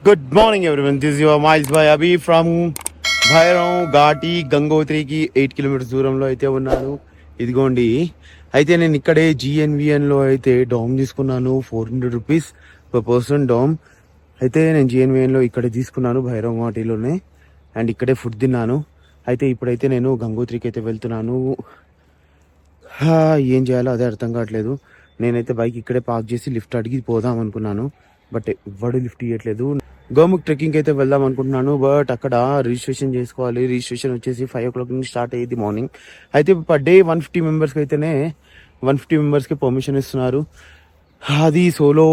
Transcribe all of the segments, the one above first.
Good morning, everyone. This is your Miles by Abhi from Bhairav Ghati గంగోత్రికి 8 kilometres దూరంలో అయితే ఉన్నాను. ఇదిగోండి, అయితే నేను ఇక్కడే జిఎన్విఎన్లో అయితే డామ్ తీసుకున్నాను. 400 రూపీస్ పర్ పర్సన్ డామ్. అయితే నేను జిఎన్విఎన్లో ఇక్కడే తీసుకున్నాను, భైరవ్ ఘాటిలోనే. అండ్ ఇక్కడే ఫుడ్ తిన్నాను. అయితే ఇప్పుడైతే నేను గంగోత్రికి అయితే వెళ్తున్నాను. ఏం చేయాలో అదే అర్థం కావట్లేదు. నేనైతే బైక్ ఇక్కడే పార్క్ చేసి లిఫ్ట్ అడిగి పోదాం అనుకున్నాను, బట్ ఎవ్వడు లిఫ్ట్ ఇవ్వట్లేదు. గోముఖ్ ట్రెక్కింగ్ అయితే వెళ్దాం అనుకుంటున్నాను, బట్ అక్కడ రిజిస్ట్రేషన్ చేసుకోవాలి. రిజిస్ట్రేషన్ వచ్చేసి 5 o'clock నుంచి స్టార్ట్ అయ్యేది మార్నింగ్. అయితే పర్ డే 150 మెంబర్స్కి అయితేనే 150 మెంబర్స్కి పర్మిషన్ ఇస్తున్నారు. అది సోలో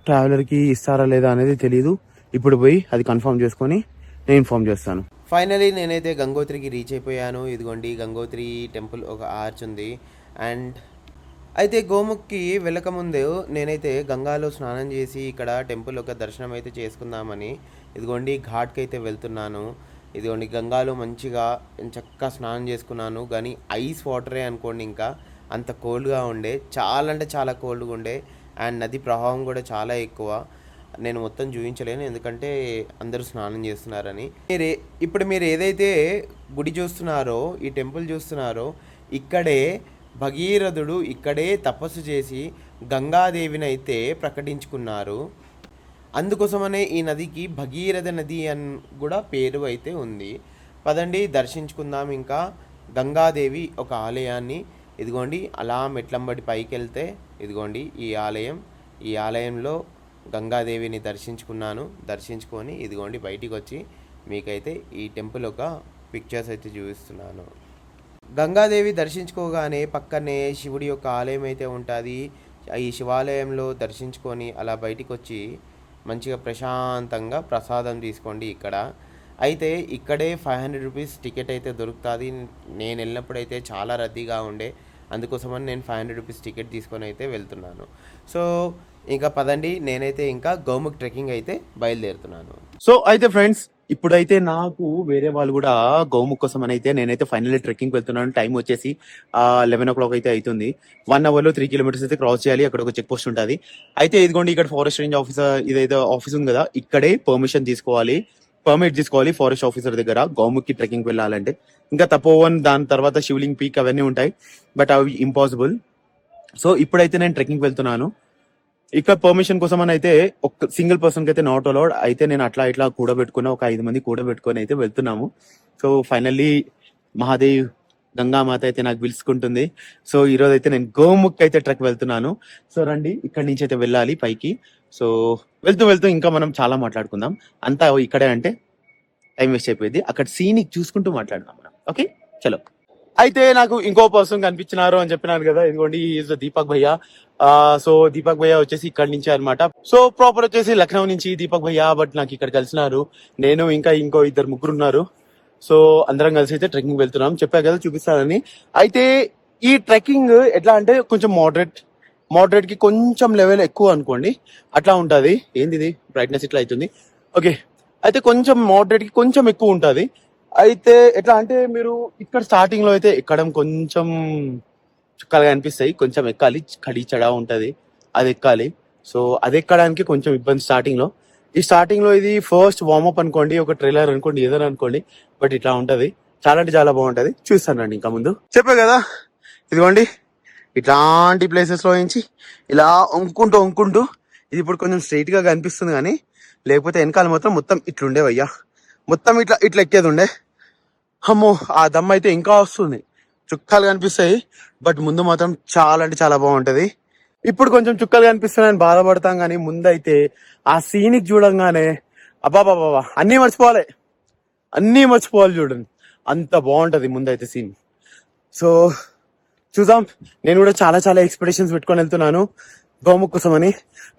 ట్రావెలర్కి ఇస్తారా లేదా అనేది తెలియదు. ఇప్పుడు పోయి అది కన్ఫర్మ్ చేసుకొని నేను ఇన్ఫార్మ్ చేస్తాను. ఫైనలీ నేనైతే గంగోత్రికి రీచ్ అయిపోయాను. ఇదిగోండి, గంగోత్రి టెంపుల్ ఒక ఆర్చ్ ఉంది. అండ్ అయితే గోముఖ్కి వెళ్ళకముందు నేనైతే గంగాలో స్నానం చేసి ఇక్కడ టెంపుల్ ఒక దర్శనం అయితే చేసుకుందామని ఇదిగోండి ఘాట్కి అయితే వెళ్తున్నాను. ఇదిగోండి గంగాలో మంచిగా చక్కగా స్నానం చేసుకున్నాను. కానీ ఐస్ వాటరే అనుకోండి, ఇంకా అంత కోల్డ్గా ఉండే, చాలా అంటే చాలా కోల్డ్గా ఉండే. అండ్ నది ప్రవాహం కూడా చాలా ఎక్కువ. నేను మొత్తం చూపించలేను ఎందుకంటే అందరూ స్నానం చేస్తున్నారని. ఇప్పుడు మీరు ఏదైతే గుడి చూస్తున్నారో, ఈ టెంపుల్ చూస్తున్నారో, ఇక్కడే భగీరథుడు ఇక్కడే తపస్సు చేసి గంగాదేవిని అయితే ప్రకటించుకున్నారు. అందుకోసమనే ఈ నదికి భగీరథ నది అని కూడా పేరు అయితే ఉంది. పదండి దర్శించుకుందాం ఇంకా గంగాదేవి ఒక ఆలయాన్ని. ఇదిగోండి అలా మెట్లంబడి పైకి వెళ్తే ఇదిగోండి ఈ ఆలయం. ఈ ఆలయంలో గంగాదేవిని దర్శించుకొని ఇదిగోండి బయటికి వచ్చి మీకైతే ఈ టెంపుల్ ఒక పిక్చర్స్ అయితే చూపిస్తున్నాను. గంగాదేవి దర్శించుకోగానే పక్కనే శివుడి యొక్క ఆలయం అయితే ఉంటుంది. ఈ శివాలయంలో దర్శించుకొని అలా బయటికి వచ్చి మంచిగా ప్రశాంతంగా ప్రసాదం తీసుకోండి ఇక్కడ. అయితే ఇక్కడే 500 రూపీస్ టికెట్ అయితే దొరుకుతుంది. నేను వెళ్ళినప్పుడు చాలా రద్దీగా ఉండే, అందుకోసమని నేను 500 రూపీస్ టికెట్ తీసుకొని అయితే వెళ్తున్నాను. సో ఇంకా పదండి, నేనైతే ఇంకా గోముఖ్ ట్రెక్కింగ్ అయితే బయలుదేరుతున్నాను. సో అయితే ఫ్రెండ్స్, ఇప్పుడైతే నాకు వేరే వాళ్ళు కూడా గోముఖ్ కోసం అని అయితే నేనైతే ఫైనల్లీ ట్రెక్కింగ్ వెళ్తున్నాను. టైం వచ్చేసి 11 o'clock అయితే అవుతుంది. 1 hour లో 3 kilometers అయితే క్రాస్ చేయాలి. అక్కడ ఒక చెక్ పోస్ట్ ఉంటుంది. అయితే ఇదిగోండి ఇక్కడ ఫారెస్ట్ రేంజ్ ఆఫీసర్ ఇదైతే ఆఫీస్ ఉంది కదా, ఇక్కడే పర్మిట్ తీసుకోవాలి ఫారెస్ట్ ఆఫీసర్ దగ్గర గోముఖ్ కి ట్రెక్కింగ్ వెళ్ళాలంటే. ఇంకా తపోవన్, దాని తర్వాత శివలింగ్ పీక్ అవన్నీ ఉంటాయి, బట్ అవి ఇంపాసిబుల్. సో ఇప్పుడైతే నేను ట్రెక్కింగ్ వెళ్తున్నాను. ఇక్కడ పర్మిషన్ కోసం అని అయితే ఒక సింగిల్ పర్సన్ కి అయితే నాట్ అలౌడ్. అయితే నేను ఇట్లా కూడబెట్టుకున్న ఒక 5 మంది కూడబెట్టుకొని అయితే వెళ్తున్నాము. సో ఫైనల్లీ మహాదేవ్ గంగామాత అయితే నాకు పిలుచుకుంటుంది. సో ఈ రోజు అయితే నేను గోముఖ్ అయితే ట్రెక్ వెళ్తున్నాను. సో రండి, ఇక్కడి నుంచి అయితే వెళ్ళాలి పైకి. సో వెళ్తూ ఇంకా మనం చాలా మాట్లాడుకుందాం. అంతా ఇక్కడే అంటే టైం వేస్ట్ అయిపోయింది. అక్కడ సీనిక్ చూసుకుంటూ మాట్లాడదాం మనం. ఓకే, చలో. అయితే నాకు ఇంకో పర్సన్ కనిపించినారు అని చెప్పినాను కదా, ఇదిగోండి ఈజ్ దీపక్ భయ్య. సో దీపక్ భయ్య వచ్చేసి ఇక్కడి నుంచి అనమాట. సో ప్రాపర్ వచ్చేసి లక్నో నుంచి దీపక్ భయ్య, బట్ నాకు ఇక్కడ కలిసినారు. నేను ఇంకా ఇంకో 2 ముగ్గురు ఉన్నారు. సో అందరం కలిసి అయితే ట్రెక్కింగ్ వెళ్తున్నాం. చెప్పా కదా చూపిస్తానని. అయితే ఈ ట్రెక్కింగ్ ఎట్లా అంటే కొంచెం మోడరేట్ కి కొంచెం లెవెల్ ఎక్కువ అనుకోండి, అట్లా ఉంటది. ఏంది బ్రైట్నెస్ ఇట్లా అవుతుంది. ఓకే, అయితే కొంచెం మోడరేట్ కి కొంచెం ఎక్కువ ఉంటది. అయితే ఎట్లా అంటే మీరు ఇక్కడ స్టార్టింగ్ లో అయితే ఎక్కడం కొంచెం చుక్కలుగా అనిపిస్తాయి. కొంచెం ఎక్కాలి, కడిచడా ఉంటది, అది ఎక్కాలి. సో అది ఎక్కడానికి కొంచెం ఇబ్బంది స్టార్టింగ్ లో ఇది ఫస్ట్ వార్మప్ అనుకోండి, ఒక ట్రైలర్ అనుకోండి, ఏదైనా అనుకోండి, బట్ ఇట్లా ఉంటది. చాలా అంటే చాలా బాగుంటది. చూస్తానండి ఇంకా ముందు. చెప్పే కదా, ఇదిగోండి ఇట్లాంటి ప్లేసెస్ లో నుంచి ఇలా వంకుంటూ ఇది ఇప్పుడు కొంచెం స్ట్రైట్ గా కనిపిస్తుంది, కానీ లేకపోతే వెనకాల మొత్తం ఇట్లుండేవయ్యా. మొత్తం ఇట్లా ఎక్కేది ఉండే. అమ్మో, ఆ దమ్ అయితే ఇంకా వస్తుంది. చుక్కలు కనిపిస్తాయి, బట్ ముందు మాత్రం చాలా అంటే చాలా బాగుంటది. ఇప్పుడు కొంచెం చుక్కలు కనిపిస్తున్నాయని బాధపడతాం, కానీ ముందైతే ఆ సీనిక్ చూడంగానే అబ్బాబాబా అన్నీ మర్చిపోవాలి చూడండి, అంత బాగుంటది ముందైతే సీన్. సో చూద్దాం. నేను కూడా చాలా చాలా ఎక్స్పెక్టేషన్స్ పెట్టుకొని వెళ్తున్నాను గోముఖ్ కోసం అని.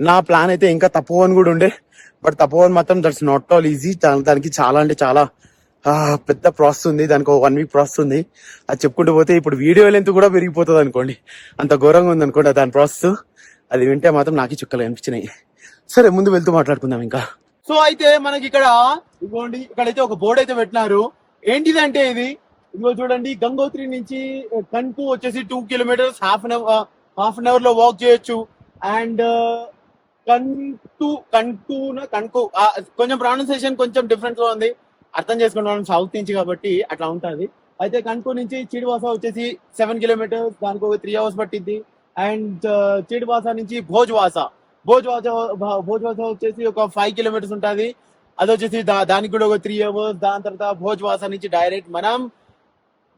నా ప్లాన్ అయితే ఇంకా తపోవన్ కూడా ఉండే, బట్ తపోవన్ మాత్రం దట్స్ నాట్ ఆల్ ఈజీ. దానికి చాలా అంటే చాలా పెద్ద ప్రాసెస్ ఉంది. దానికి 1 week ప్రాసెస్ ఉంది. అది చెప్పుకుంటూ పోతే ఇప్పుడు వీడియో లెంత్ కూడా పెరిగిపోతుంది అనుకోండి, అంత ఘోరంగా ఉంది అనుకోండి దాని ప్రాసెస్. అది వింటే మాత్రం నాకే చుక్కలు అనిపించినాయి. సరే, ముందు వెళ్తూ మాట్లాడుకుందాం ఇంకా. సో అయితే మనకి ఇక్కడైతే ఒక బోర్డు అయితే పెట్టినారు. ఏంటిదంటే ఇదిగో చూడండి, గంగోత్రి నుంచి కన్కు వచ్చేసి 2 kilometers హాఫ్ అన్ అవర్ లో వాక్ చేయొచ్చు. అండ్ కణ్కు కొంచెం ప్రొనౌన్సియేషన్ కొంచెం డిఫరెంట్ గా ఉంది, అర్థం చేసుకుంటాం సౌత్ నుంచి కాబట్టి అట్లా ఉంటది. అయితే కణ్కు నుంచి చీడివాస వచ్చేసి 7 కిలోమీటర్స్, దానికి ఒక 3 hours పట్టింది. అండ్ చీడివాస నుంచి భోజ్వాస వచ్చేసి ఒక 5 kilometers ఉంటుంది. అది వచ్చేసి దానికి కూడా ఒక 3 hours. దాని తర్వాత భోజ్వాస నుంచి డైరెక్ట్ మనం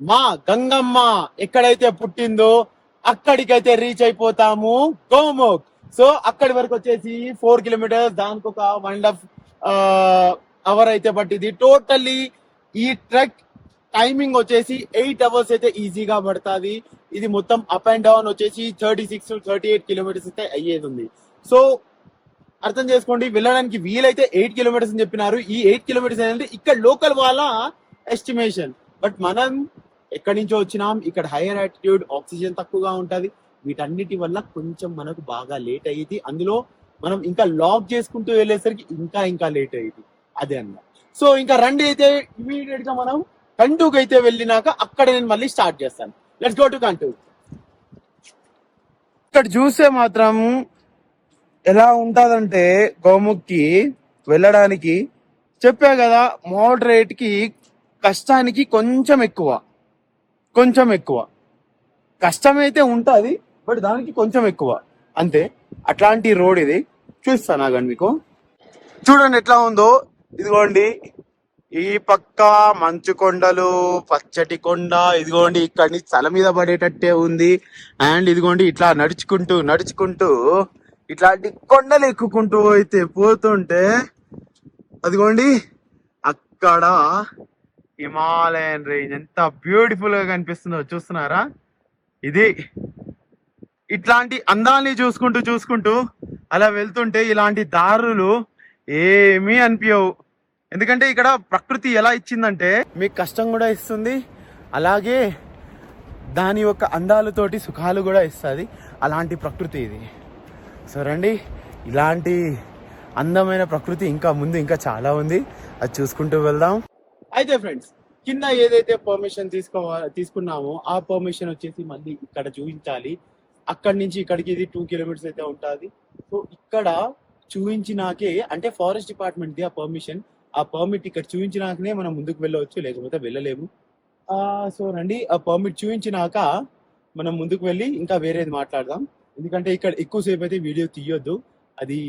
మా గంగమ్మ ఎక్కడైతే పుట్టిందో అక్కడికైతే రీచ్ అయిపోతాము, గోముఖ్. సో అక్కడి వరకు వచ్చేసి 4 kilometers, దానికి ఒక 1.5 hour అయితే పట్టింది. టోటల్లీ ఈ ట్రెక్ టైమింగ్ వచ్చేసి 8 hours అయితే ఈజీగా పడుతుంది. ఇది మొత్తం అప్ అండ్ డౌన్ వచ్చేసి 36 to 38 kilometers అయితే అయ్యేది ఉంది. సో అర్థం చేసుకోండి, వెళ్ళడానికి వీలైతే 8 kilometers అని చెప్పినారు. ఈ 8 kilometers అనేది ఇక్కడ లోకల్ వాళ్ళ ఎస్టిమేషన్. బట్ మనం ఎక్కడి నుంచో వచ్చినాం, ఇక్కడ హైయర్ ఆటిట్యూడ్, ఆక్సిజన్ తక్కువగా ఉంటది. వీటన్నిటి వల్ల కొంచెం మనకు బాగా లేట్ అయ్యింది. అందులో మనం ఇంకా లాక్ చేసుకుంటూ వెళ్ళేసరికి ఇంకా లేట్ అయ్యింది. అదే అన్నమాట. సో ఇంకా రండి అయితే ఇమీడియట్ గా మనం కంటూకి అయితే వెళ్ళినాక అక్కడ నేను మళ్ళీ స్టార్ట్ చేస్తాను. లెట్స్ గో టు కంటూ. ఇక్కడ చూస్తే మాత్రం ఎలా ఉంటదంటే గోముఖ్కి వెళ్ళడానికి చెప్పా కదా, మోడరేట్ కి కష్టానికి కొంచెం ఎక్కువ కష్టమైతే ఉంటది, బట్ దానికి కొంచెం ఎక్కువ అంతే. అట్లాంటి రోడ్ ఇది. చూస్తాను ఆగండి మీకు. చూడండి ఎట్లా ఉందో. ఇదిగోండి ఈ పక్క మంచు కొండలు, పచ్చటి కొండ. ఇదిగోండి ఇక్కడి నుంచి తల మీద పడేటట్టే ఉంది. అండ్ ఇదిగోండి ఇట్లా నడుచుకుంటూ ఇట్లాంటి కొండలు ఎక్కుకుంటూ అయితే పోతుంటే అదిగోండి అక్కడ హిమాలయన్ రేంజ్ ఎంత బ్యూటిఫుల్ గా కనిపిస్తుందో చూస్తున్నారా. ఇది ఇట్లాంటి అందాల్ని చూసుకుంటూ అలా వెళ్తుంటే ఇలాంటి దారులు ఏమీ అనిపించవు. ఎందుకంటే ఇక్కడ ప్రకృతి ఎలా ఇచ్చిందంటే మీకు కష్టం కూడా ఇస్తుంది, అలాగే దాని యొక్క అందాలతోటి సుఖాలు కూడా ఇస్తుంది. అలాంటి ప్రకృతి ఇది. సో రండి, ఇలాంటి అందమైన ప్రకృతి ఇంకా ముందు ఇంకా చాలా ఉంది, అది చూసుకుంటూ వెళ్దాం. అయితే ఫ్రెండ్స్, కింద ఏదైతే పర్మిషన్ తీసుకున్నామో ఆ పర్మిషన్ వచ్చేసి మళ్ళీ ఇక్కడ చూపించాలి. అక్కడి నుంచి ఇక్కడికి ఇది 2 kilometers అయితే ఉంటుంది. సో ఇక్కడ చూపించినాకే, అంటే ఫారెస్ట్ డిపార్ట్మెంట్ ది ఆ పర్మిట్ ఇక్కడ చూపించినాకనే మనం ముందుకు వెళ్ళవచ్చు, లేకపోతే వెళ్ళలేము. సో రండి, ఆ పర్మిట్ చూపించినాక మనం ముందుకు వెళ్ళి ఇంకా వేరేది మాట్లాడదాం. ఎందుకంటే ఇక్కడ ఎక్కువసేపు అయితే వీడియో తీయొద్దు, అది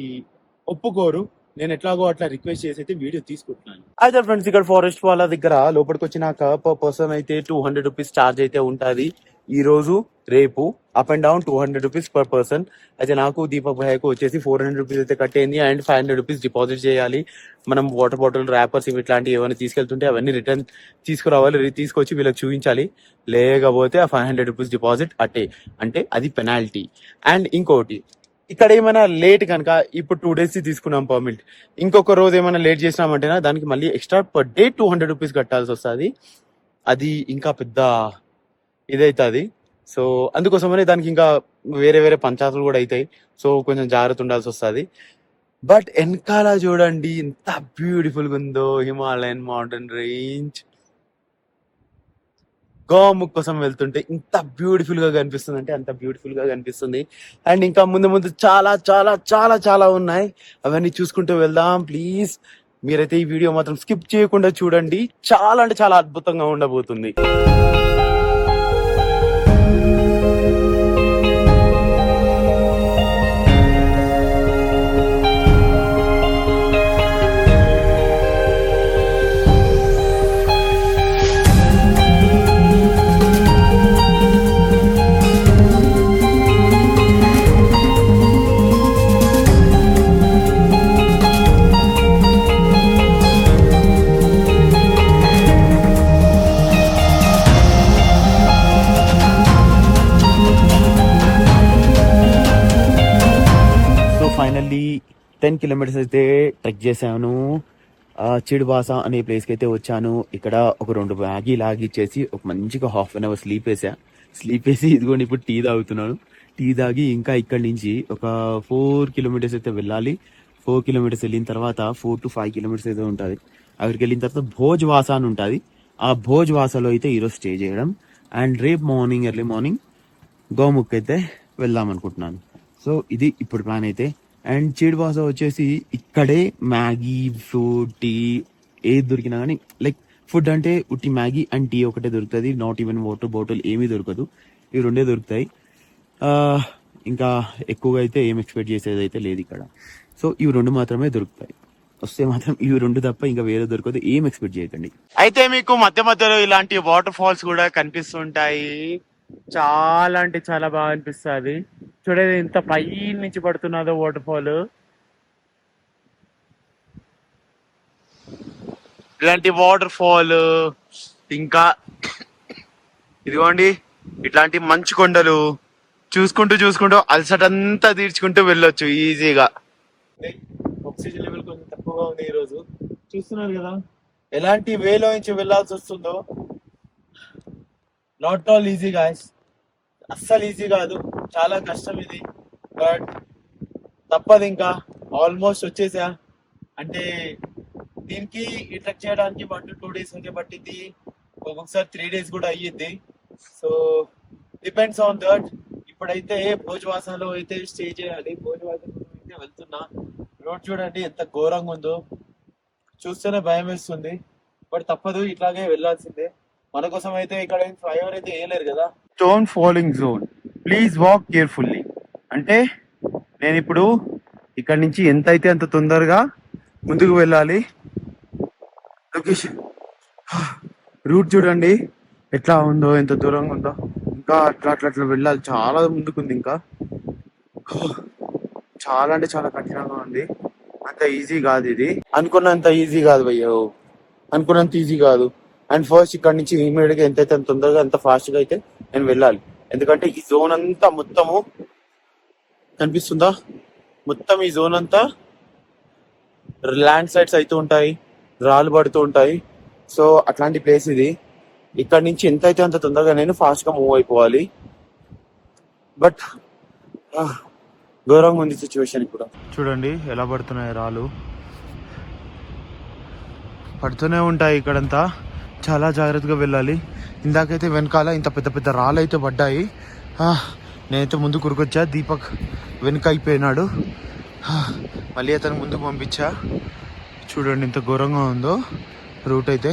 ఒప్పుకోరు. నేను ఎట్లాగో అట్లా రిక్వెస్ట్ చేసి అయితే వీడియో తీసుకుంటున్నాను. అయితే ఫ్రెండ్స్, ఇక్కడ ఫారెస్ట్ వాళ్ళ దగ్గర లోపలికి వచ్చినాక పర్ పర్సన్ అయితే 200 rupees ఛార్జ్ అయితే ఉంటుంది. ఈ రోజు రేపు up and down 200 rupees per person. అయితే నాకు దీపక్ భయ్యకు వచ్చేసి 400 rupees అయితే కట్టేయండి. అండ్ 500 rupees డిపాజిట్ చేయాలి. మనం వాటర్ బాటిల్, ర్యాపర్స్ ఇట్లాంటివి ఏమైనా తీసుకెళ్తుంటే అవన్నీ రిటర్న్ తీసుకురావాలి, తీసుకొచ్చి వీళ్ళకి చూపించాలి. లేకపోతే ఆ 500 rupees డిపాజిట్ అట్టే, అంటే అది పెనాల్టీ. అండ్ ఇంకోటి, ఇక్కడ ఏమైనా లేట్ కనుక, ఇప్పుడు 2 days తీసుకున్నాం పర్మిట్, ఇంకొక రోజు ఏమైనా లేట్ చేసినామంటేనా దానికి మళ్ళీ ఎక్స్ట్రా పర్ డే 200 rupees కట్టాల్సి వస్తుంది. అది ఇంకా పెద్ద ఇదైతుంది. సో అందుకోసమనే దానికి ఇంకా వేరే పంచాయతీలు కూడా అవుతాయి. సో కొంచెం జాగ్రత్త ఉండాల్సి వస్తుంది. బట్ వెనకాల చూడండి ఎంత బ్యూటిఫుల్ గా ఉందో హిమాలయన్ మౌంటైన్ రేంజ్. గోముఖ్ కోసం వెళ్తుంటే ఇంత బ్యూటిఫుల్ గా కనిపిస్తుంది, అంటే అంత బ్యూటిఫుల్ గా కనిపిస్తుంది. అండ్ ఇంకా ముందు చాలా చాలా చాలా చాలా ఉన్నాయి, అవన్నీ చూసుకుంటూ వెళ్దాం. ప్లీజ్ మీరైతే ఈ వీడియో మాత్రం స్కిప్ చేయకుండా చూడండి, చాలా అంటే చాలా అద్భుతంగా ఉండబోతుంది. ఫైనల్లీ 10 kilometers అయితే ట్రెక్ చేశాను. చిడివాస అనే ప్లేస్ కి అయితే వచ్చాను. ఇక్కడ ఒక 2 మ్యాగీ లాగిచ్చేసి ఒక మంచిగా 1/2 hour స్లీప్ వేసి ఇదిగోండి ఇప్పుడు టీ తాగుతున్నాను. టీ తాగి ఇంకా ఇక్కడి నుంచి ఒక 4 kilometers అయితే వెళ్ళాలి. 4 kilometers వెళ్ళిన తర్వాత 4 to 5 kilometers అయితే ఉంటుంది. అక్కడికి వెళ్ళిన తర్వాత భోజ్వాస అని ఉంటుంది. ఆ భోజ్వాసలో అయితే ఈరోజు స్టే చేయడం. అండ్ రేపు ఎర్లీ మార్నింగ్ గోముఖ్ అయితే వెళ్దాం అనుకుంటున్నాను. సో ఇది ఇప్పుడు ప్లాన్ అయితే. అండ్ చేడు వాసా వచ్చేసి ఇక్కడే మ్యాగీ ఫ్రూట్ టీ ఏది దొరికినా కానీ లైక్ ఫుడ్ అంటే ఉట్టి మ్యాగీ అండ్ టీ ఒకటే దొరుకుతుంది. నాట్ ఈవెన్ వాటర్ బాటిల్ ఏమీ దొరకదు. ఇవి రెండే దొరుకుతాయి. ఇంకా ఎక్కువగా అయితే ఏం ఎక్స్పెక్ట్ చేసేది అయితే లేదు ఇక్కడ. సో ఇవి రెండు మాత్రమే దొరుకుతాయి. వస్తే మాత్రం ఇవి రెండు తప్ప ఇంకా వేరే దొరకదు. ఏం ఎక్స్పెక్ట్ చేయకండి. అయితే మీకు మధ్య మధ్యలో ఇలాంటి వాటర్ ఫాల్స్ కూడా కనిపిస్తుంటాయి. చాలా అంటే చాలా బాగా అనిపిస్తుంది. చూడండి ఇంత పై నుంచి పడుతున్నదో వాటర్ ఫాల్. ఇలాంటి వాటర్ ఫాల్ ఇంకా ఇదిగోండి ఇట్లాంటి మంచు కొండలు చూసుకుంటూ చూసుకుంటూ అలసటంతా తీర్చుకుంటూ వెళ్ళొచ్చు ఈజీగా. ఆక్సిజన్ లెవెల్ కొంచెం తక్కువగా ఉంది ఈ రోజు. చూస్తున్నారు కదా ఎలాంటి వేలో నుంచి వెళ్లాల్సి వస్తుందో. నాట్ ఆల్ ఈజీ గాయ్స్, అస్సలు ఈజీ కాదు, చాలా కష్టం ఇది. బట్ తప్పదు, ఇంకా ఆల్మోస్ట్ వచ్చేసా. అంటే దీనికి ఈ ట్రెక్ చేయడానికి 1 to 2 days అయితే పట్టింది, ఒక్కొక్కసారి 3 days కూడా అయ్యింది. So depends on that. ఇప్పుడైతే భోజ్వాసాలో అయితే స్టే చేయాలి. భోజ్వాసాలో అయితే వెళ్తున్నా. రోడ్ చూడండి ఎంత ఘోరంగా ఉందో, చూస్తేనే భయం వేస్తుంది. బట్ తప్పదు, ఇట్లాగే వెళ్ళాల్సిందే. మన కోసం అయితే ఇక్కడ ఫ్లైఓవర్ అయితే వేయలేరు కదా. Stone falling zone, please walk carefully. అంటే నేను ఇప్పుడు ఇక్కడ నుంచి ఎంత అయితే అంత తొందరగా ముందుకు వెళ్ళాలి. లొకేషన్ రూట్ చూడండి ఎట్లా ఉందో, ఎంత దూరంగా ఉందో. ఇంకా అట్లా అట్లా అట్లా వెళ్ళాలి, చాలా ముందుకుంది. ఇంకా చాలా అంటే చాలా కఠినంగా ఉంది. అంత ఈజీ కాదు ఇది, అనుకున్నంత ఈజీ కాదు భయ్యో, అనుకున్నంత ఈజీ కాదు. అండ్ ఫస్ట్ ఇక్కడ నుంచి ఇమీడియట్ గా ఎంతైతే అంత తొందరగా ఎంత ఫాస్ట్ గా అయితే నేను వెళ్ళాలి. ఎందుకంటే ఈ జోన్ అంతా మొత్తము కనిపిస్తుందా, మొత్తం ఈ జోన్ అంతా ల్యాండ్ స్లైడ్స్ అయితే ఉంటాయి, రాళ్ళు పడుతూ ఉంటాయి. సో అట్లాంటి ప్లేస్ ఇది. ఇక్కడ నుంచి ఎంత అయితే అంత తొందరగా నేను ఫాస్ట్ గా మూవ్ అయిపోవాలి. బట్ ఘోరంగా ఉంది సిచ్యువేషన్. ఇప్పుడు చూడండి ఎలా పడుతున్నాయి రాళ్ళు, పడుతూనే ఉంటాయి ఇక్కడంతా. చాలా జాగ్రత్తగా వెళ్ళాలి. ఇందాకైతే వెనకాల ఇంత పెద్ద పెద్ద రాళ్ళు అయితే పడ్డాయి. నేనైతే ముందు కురుకొచ్చా, దీపక్ వెనుక అయిపోయినాడు. మళ్ళీ అతను ముందుకు పంపించా. చూడండి ఎంత ఘోరంగా ఉందో రూట్ అయితే.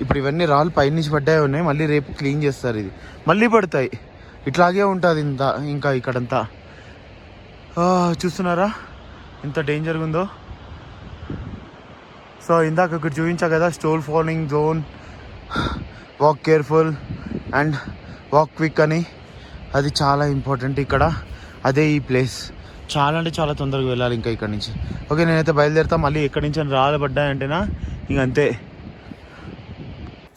ఇప్పుడు ఇవన్నీ రాళ్ళు పైనుంచి పడ్డాయి ఉన్నాయి, మళ్ళీ రేపు క్లీన్ చేస్తారు. ఇది మళ్ళీ పడతాయి, ఇట్లాగే ఉంటుంది ఇంకా ఇక్కడంతా. చూస్తున్నారా ఎంత డేంజర్గా ఉందో. సో ఇందాక ఇక్కడ చూపించా కదా, stone falling zone, walk careful and walk quick అని. అది చాలా ఇంపార్టెంట్ ఇక్కడ. అదే ఈ ప్లేస్. చాలా అంటే చాలా తొందరగా వెళ్ళాలి ఇంకా ఇక్కడ నుంచి. ఓకే నేనైతే బయలుదేరుతా. మళ్ళీ ఎక్కడి నుంచి రాళ్ళు పడ్డాయంటేనా ఇంక అంతే.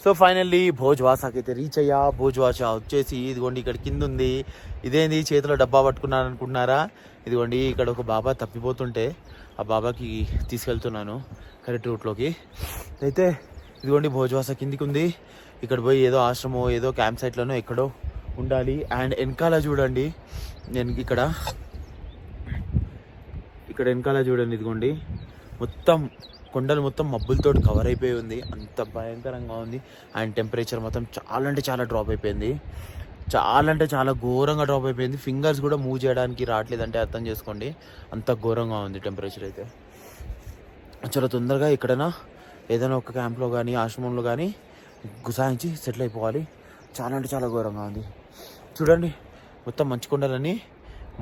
సో ఫైనల్లీ భోజ్వాసాకి అయితే రీచ్ అయ్యా. భోజ్వాసా వచ్చేసి ఇదిగోండి ఇక్కడ కింద ఉంది. ఇదేంది చేతిలో డబ్బా పట్టుకున్నాను అనుకుంటున్నారా? ఇదిగోండి ఇక్కడ ఒక బాబా తప్పిపోతుంటే ఆ బాబాకి తీసుకెళ్తున్నాను కరెక్ట్ రూట్లోకి. అయితే ఇదిగోండి భోజ్వాసా కిందికి ఉంది. ఇక్కడ పోయి ఏదో ఆశ్రమం ఏదో క్యాంప్ సైట్లోనో ఎక్కడో ఉండాలి. అండ్ వెనకాల చూడండి, నేను ఇక్కడ వెనకాల చూడండి, ఇదిగోండి మొత్తం కొండలు మొత్తం మబ్బులతో కవర్ అయిపోయి ఉంది. అంత భయంకరంగా ఉంది. అండ్ టెంపరేచర్ మొత్తం చాలా అంటే చాలా డ్రాప్ అయిపోయింది. చాలా అంటే చాలా ఘోరంగా డ్రాప్ అయిపోయింది. ఫింగర్స్ కూడా మూవ్ చేయడానికి రావట్లేదు, అంటే అర్థం చేసుకోండి అంత ఘోరంగా ఉంది టెంపరేచర్ అయితే. చాలా తొందరగా ఎక్కడైనా ఏదైనా ఒక క్యాంప్లో కానీ ఆశ్రమంలో కానీ గుసాయించి సెటిల్ అయిపోవాలి. చాలా అంటే చాలా ఘోరంగా ఉంది. చూడండి మొత్తం మంచు కొండలన్నీ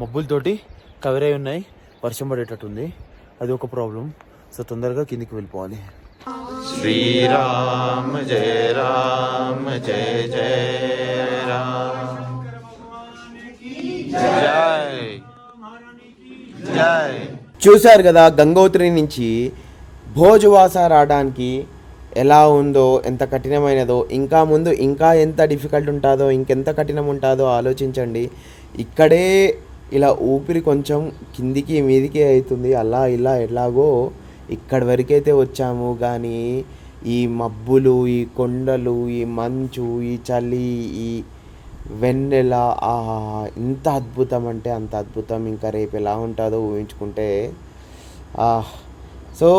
మబ్బులతోటి కవర్ అయి ఉన్నాయి. వర్షం పడేటట్టుంది, అది ఒక ప్రాబ్లం. సో తొందరగా కిందికి వెళ్ళిపోవాలి. శ్రీరామ జయ రామ జయ జయ రామ జై జై. చూశారు కదా గంగోత్రి నుంచి భోజ్వాసా రావడానికి ఎలా ఉందో, ఎంత కఠినమైనదో. ఇంకా ముందు ఇంకా ఎంత డిఫికల్ట్ ఉంటుందో, ఇంకెంత కఠినం ఉంటుందో ఆలోచించండి. ఇక్కడే ఇలా ఊపిరి కొంచెం కిందికి మీదికి అవుతుంది. అలా ఇలా ఎలాగో ఇక్కడి వరకైతే వచ్చాము. కానీ ఈ మబ్బులు, ఈ కొండలు, ఈ మంచు, ఈ చలి, ఈ వెన్నెల, ఇంత అద్భుతం అంటే అంత అద్భుతం. ఇంకా రేపు ఎలా ఉంటుందో ఊహించుకుంటే. So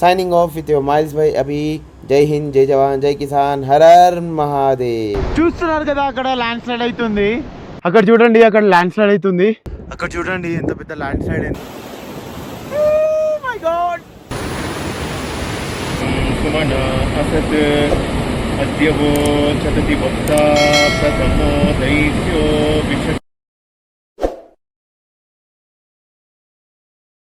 signing off with your miles by Abhi. Jai Hind, జై జవాన్, జై కిసాన్, హర్ హర్ మహాదేవ్. చూస్తున్నారు కదా అక్కడ ల్యాండ్ స్లైడ్ అవుతుంది. అక్కడ చూడండి, అక్కడ ల్యాండ్ స్లైడ్ అవుతుంది. అక్కడ చూడండి ఎంత పెద్ద ల్యాండ్ స్లైడ్ అయింది. గాడ్. सुमना असत् अद्य वो चतति वक्ता प्रथमो दैत्यो विश